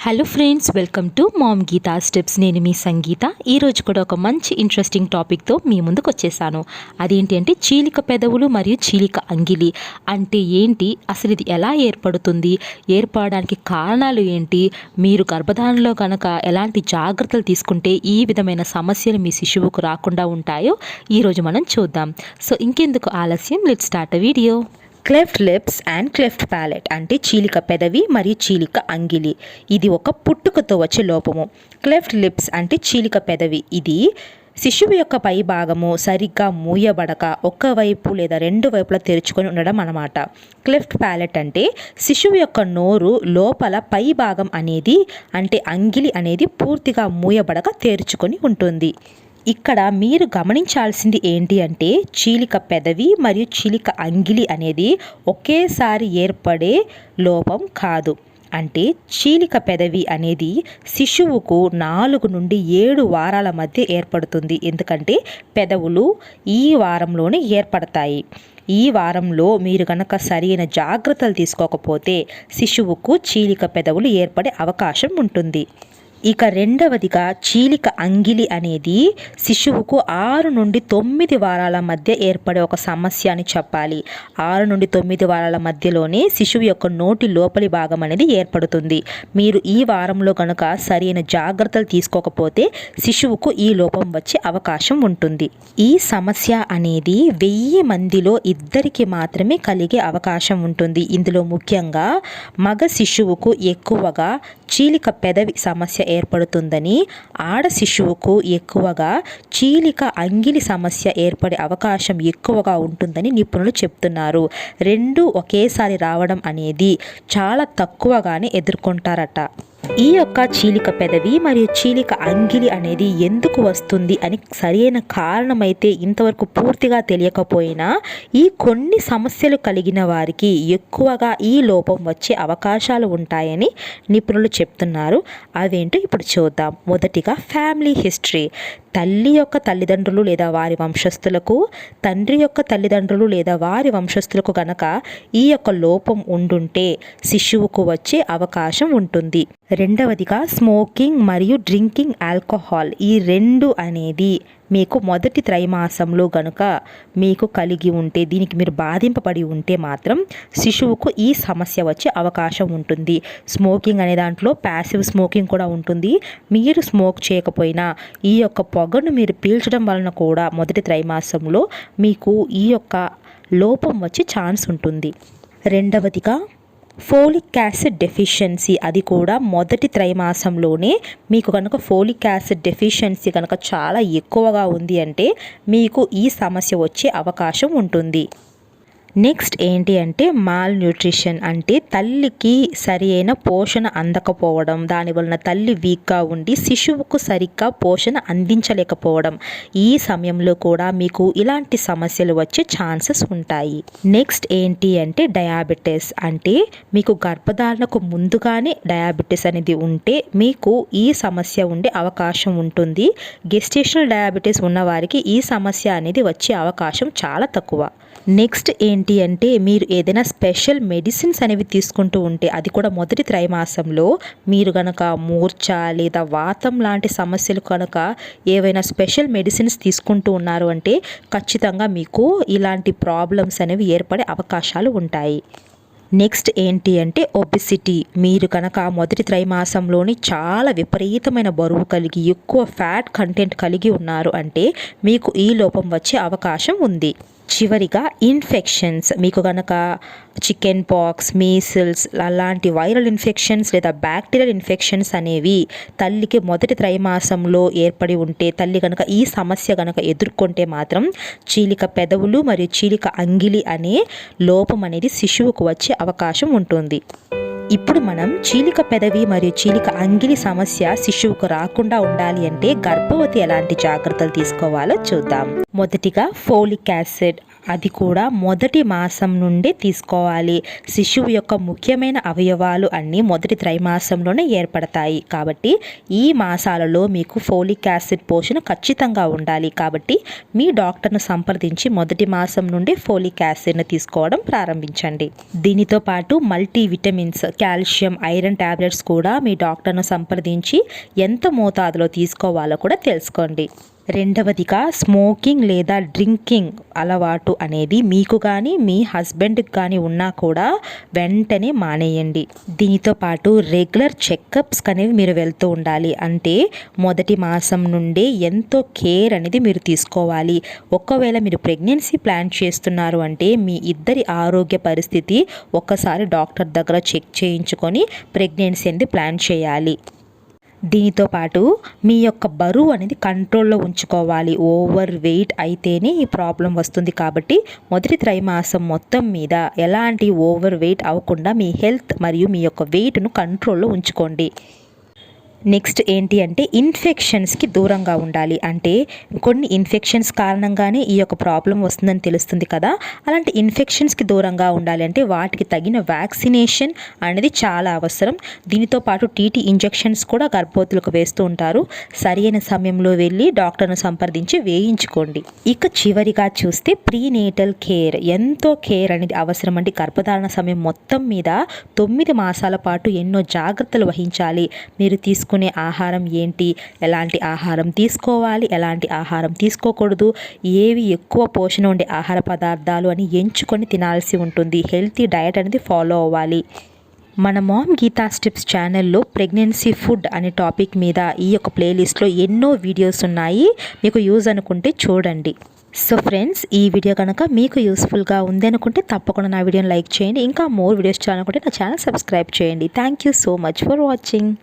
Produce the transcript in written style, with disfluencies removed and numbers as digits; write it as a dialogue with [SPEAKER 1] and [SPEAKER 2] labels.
[SPEAKER 1] Hello friends, welcome to mom Geetha steps. నేను మీ సంగీత. ఈరోజు కూడా ఒక మంచి ఇంట్రెస్టింగ్ టాపిక్తో మీ ముందుకు వచ్చేసాను. అదేంటి అంటే చీలిక పెదవులు మరియు చీలిక అంగిలి అంటే ఏంటి, అసలు ఇది ఎలా ఏర్పడుతుంది, ఏర్పడడానికి కారణాలు ఏంటి, మీరు గర్భధారణలో కనుక ఎలాంటి జాగ్రత్తలు తీసుకుంటే ఈ విధమైన సమస్యలు మీ శిశువుకు రాకుండా ఉంటాయో ఈరోజు మనం చూద్దాం. సో ఇంకెందుకు ఆలస్యం, let's start a video. Cleft lips and cleft palate అంటే చీలిక పెదవి మరియు చీలిక అంగిలి. ఇది ఒక పుట్టుకతో వచ్చే లోపము. క్లెఫ్ట్ లిప్స్ అంటే చీలిక పెదవి. ఇది శిశువు యొక్క పై భాగము సరిగ్గా మూయబడక ఒక్కవైపు లేదా రెండు వైపులా తెరుచుకొని ఉండడం అన్నమాట. క్లెఫ్ట్ ప్యాలెట్ అంటే శిశువు యొక్క నోరు లోపల పై భాగం అనేది అంటే అంగిలి అనేది పూర్తిగా మూయబడక తెరుచుకొని ఉంటుంది. ఇక్కడ మీరు గమనించాల్సింది ఏంటి అంటే చీలిక పెదవి మరియు చీలిక అంగిలి అనేది ఒకేసారి ఏర్పడే లోపం కాదు. అంటే చీలిక పెదవి అనేది శిశువుకు 4 నుండి 7 వారాల మధ్య ఏర్పడుతుంది. ఎందుకంటే పెదవులు ఈ వారంలోనే ఏర్పడతాయి. ఈ వారంలో మీరు కనుక సరైన జాగ్రత్తలు తీసుకోకపోతే శిశువుకు చీలిక పెదవులు ఏర్పడే అవకాశం ఉంటుంది. ఇక రెండవదిగా చీలిక అంగిలి అనేది శిశువుకు 6 నుండి 9 వారాల మధ్య ఏర్పడే ఒక సమస్య అని చెప్పాలి. 6 నుండి 9 వారాల మధ్యలోనే శిశువు యొక్క నోటి లోపలి భాగం అనేది ఏర్పడుతుంది. మీరు ఈ వారంలో కనుక సరైన జాగ్రత్తలు తీసుకోకపోతే శిశువుకు ఈ లోపం వచ్చే అవకాశం ఉంటుంది. ఈ సమస్య అనేది 1000 మందిలో 2 మాత్రమే కలిగే అవకాశం ఉంటుంది. ఇందులో ముఖ్యంగా మగ శిశువుకు ఎక్కువగా చీలిక పెదవి సమస్య ఏర్పడుతుందని, ఆడ శిశువుకు ఎక్కువగా చీలిక అంగిలి సమస్య ఏర్పడే అవకాశం ఎక్కువగా ఉంటుందని నిపుణులు చెప్తున్నారు. రెండు ఒకేసారి రావడం అనేది చాలా తక్కువగానే ఎదుర్కొంటారట. ఈ యొక్క చీలిక పెదవి మరియు చీలిక అంగిలి అనేది ఎందుకు వస్తుంది అని సరైన కారణమైతే ఇంతవరకు పూర్తిగా తెలియకపోయినా ఈ కొన్ని సమస్యలు కలిగిన వారికి ఎక్కువగా ఈ లోపం వచ్చే అవకాశాలు ఉంటాయని నిపుణులు చెప్తున్నారు. అవేంటో ఇప్పుడు చూద్దాం. మొదటిగా ఫ్యామిలీ హిస్టరీ. తల్లి యొక్క తల్లిదండ్రులు లేదా వారి వంశస్థులకు, తండ్రి యొక్క తల్లిదండ్రులు లేదా వారి వంశస్థులకు గనక ఈ యొక్క లోపం ఉండుంటే శిశువుకు వచ్చే అవకాశం ఉంటుంది. రెండవదిగా స్మోకింగ్ మరియు డ్రింకింగ్ ఆల్కహాల్. ఈ రెండు అనేది మీకు మొదటి త్రైమాసంలో గనుక మీకు కలిగి ఉంటే, దీనికి మీరు బాధింపబడి ఉంటే మాత్రం శిశువుకు ఈ సమస్య వచ్చే అవకాశం ఉంటుంది. స్మోకింగ్ అనే దాంట్లో ప్యాసివ్ స్మోకింగ్ కూడా ఉంటుంది. మీరు స్మోక్ చేయకపోయినా ఈ యొక్క పొగను మీరు పీల్చడం వలన కూడా మొదటి త్రైమాసంలో మీకు ఈ యొక్క లోపం వచ్చే ఛాన్స్ ఉంటుంది. రెండవదిగా ఫోలిక్ యాసిడ్ డెఫిషియన్సీ. అది కూడా మొదటి త్రైమాసంలోనే మీకు కనుక ఫోలిక్ యాసిడ్ డెఫిషియన్సీ కనుక చాలా ఎక్కువగా ఉంది అంటే మీకు ఈ సమస్య వచ్చే అవకాశం ఉంటుంది. నెక్స్ట్ ఏంటి అంటే మాల్ న్యూట్రిషన్. అంటే తల్లికి సరి అయిన పోషణ అందకపోవడం, దానివలన తల్లి వీక్గా ఉండి శిశువుకు సరిగ్గా పోషణ అందించలేకపోవడం. ఈ సమయంలో కూడా మీకు ఇలాంటి సమస్యలు వచ్చే ఛాన్సెస్ ఉంటాయి. నెక్స్ట్ ఏంటి అంటే డయాబెటీస్. అంటే మీకు గర్భధారణకు ముందుగానే డయాబెటీస్ అనేది ఉంటే మీకు ఈ సమస్య ఉండే అవకాశం ఉంటుంది. గెస్టేషనల్ డయాబెటీస్ ఉన్నవారికి ఈ సమస్య అనేది వచ్చే అవకాశం చాలా తక్కువ. నెక్స్ట్ ఏంటి అంటే మీరు ఏదైనా స్పెషల్ మెడిసిన్స్ అనేవి తీసుకుంటూ ఉంటే, అది కూడా మొదటి త్రైమాసంలో మీరు కనుక మూర్ఛ లేదా వాతం లాంటి సమస్యలు కనుక ఏవైనా స్పెషల్ మెడిసిన్స్ తీసుకుంటూ ఉన్నారు అంటే ఖచ్చితంగా మీకు ఇలాంటి ప్రాబ్లమ్స్ అనేవి ఏర్పడే అవకాశాలు ఉంటాయి. నెక్స్ట్ ఏంటి అంటే ఒబెసిటీ. మీరు కనుక మొదటి త్రైమాసంలోని చాలా విపరీతమైన బరువు కలిగి ఎక్కువ ఫ్యాట్ కంటెంట్ కలిగి ఉన్నారు అంటే మీకు ఈ లోపం వచ్చే అవకాశం ఉంది. చివరిగా ఇన్ఫెక్షన్స్. మీకు కనుక చికెన్ పాక్స్, మీసిల్స్ అలాంటి వైరల్ ఇన్ఫెక్షన్స్ లేదా బ్యాక్టీరియల్ ఇన్ఫెక్షన్స్ అనేవి తల్లికి మొదటి త్రైమాసంలో ఏర్పడి ఉంటే, తల్లి కనుక ఈ సమస్య కనుక ఎదుర్కొంటే మాత్రం చీలిక పెదవులు మరియు చీలిక అంగిలి అనే లోపం అనేది శిశువుకు వచ్చే అవకాశం ఉంటుంది. ఇప్పుడు మనం చీలిక పెదవి మరియు చీలిక అంగిలి సమస్య శిశువుకు రాకుండా ఉండాలి అంటే గర్భవతి ఎలాంటి జాగ్రత్తలు తీసుకోవాలో చూద్దాం. మొదటిగా ఫోలిక్ యాసిడ్ అది కూడా మొదటి మాసం నుండి తీసుకోవాలి. శిశువు యొక్క ముఖ్యమైన అవయవాలు అన్నీ మొదటి త్రైమాసంలోనే ఏర్పడతాయి. కాబట్టి ఈ మాసాలలో మీకు ఫోలిక్ యాసిడ్ పోషణ ఖచ్చితంగా ఉండాలి. కాబట్టి మీ డాక్టర్ను సంప్రదించి మొదటి మాసం నుండి ఫోలిక్ యాసిడ్ను తీసుకోవడం ప్రారంభించండి. దీనితో పాటు multi vitamins, calcium, iron tablets కూడా మీ డాక్టర్ను సంప్రదించి ఎంత మోతాదులో తీసుకోవాలో కూడా తెలుసుకోండి. రెండవదిగా స్మోకింగ్ లేదా డ్రింకింగ్ అలవాటు అనేది మీకు కానీ మీ హస్బెండ్కి కానీ ఉన్నా కూడా వెంటనే మానేయండి. దీనితో పాటు రెగ్యులర్ చెకప్స్ అనేవి మీరు వెళ్తూ ఉండాలి. అంటే మొదటి మాసం నుండే ఎంతో కేర్ అనేది మీరు తీసుకోవాలి. ఒకవేళ మీరు ప్రెగ్నెన్సీ ప్లాన్ చేస్తున్నారు అంటే మీ ఇద్దరి ఆరోగ్య పరిస్థితి ఒక్కసారి డాక్టర్ దగ్గర చెక్ చేయించుకొని ప్రెగ్నెన్సీ అనేది ప్లాన్ చేయాలి. దీనితో పాటు మీ యొక్క బరువు అనేది కంట్రోల్లో ఉంచుకోవాలి. ఓవర్ వెయిట్ అయితేనే ఈ ప్రాబ్లం వస్తుంది. కాబట్టి మొదటి త్రైమాసం మొత్తం మీద ఎలాంటి ఓవర్ వెయిట్ అవ్వకుండా మీ హెల్త్ మరియు మీ యొక్క వెయిట్ను కంట్రోల్లో ఉంచుకోండి. నెక్స్ట్ ఏంటి అంటే ఇన్ఫెక్షన్స్కి దూరంగా ఉండాలి. అంటే కొన్ని ఇన్ఫెక్షన్స్ కారణంగానే ఈ యొక్క ప్రాబ్లం వస్తుందని తెలుస్తుంది కదా, అలాంటి ఇన్ఫెక్షన్స్కి దూరంగా ఉండాలి అంటే వాటికి తగిన వ్యాక్సినేషన్ అనేది చాలా అవసరం. దీనితో పాటు టీటీ ఇంజెక్షన్స్ కూడా గర్భవతులకు వేస్తూ ఉంటారు. సరైన సమయంలో వెళ్ళి డాక్టర్ను సంప్రదించి వేయించుకోండి. ఇక చివరిగా చూస్తే ప్రీనేటల్ కేర్, ఎంతో కేర్ అనేది అవసరం. అంటే గర్భధారణ సమయం మొత్తం మీద 9 మాసాల పాటు ఎన్నో జాగ్రత్తలు వహించాలి. మీరు తీసుకునే ఆహారం ఏంటి, ఎలాంటి ఆహారం తీసుకోవాలి, ఎలాంటి ఆహారం తీసుకోకూడదు, ఏవి ఎక్కువ పోషణ ఉండే ఆహార పదార్థాలు అని ఎంచుకొని తినాల్సి ఉంటుంది. హెల్తీ డయట్ అనేది ఫాలో అవ్వాలి. మన మామ్ గీతా స్టెప్స్ ఛానల్లో ప్రెగ్నెన్సీ ఫుడ్ అనే టాపిక్ మీద ఈ యొక్క ప్లేలిస్ట్లో ఎన్నో వీడియోస్ ఉన్నాయి. మీకు యూజ్ అనుకుంటే చూడండి. సో ఫ్రెండ్స్, ఈ వీడియో కనుక మీకు యూస్ఫుల్గా ఉంది అనుకుంటే తప్పకుండా నా వీడియోని లైక్ చేయండి. ఇంకా మోర్ వీడియోస్ చేయాలనుకుంటే నా ఛానల్ సబ్స్క్రైబ్ చేయండి. Thank you so much for watching.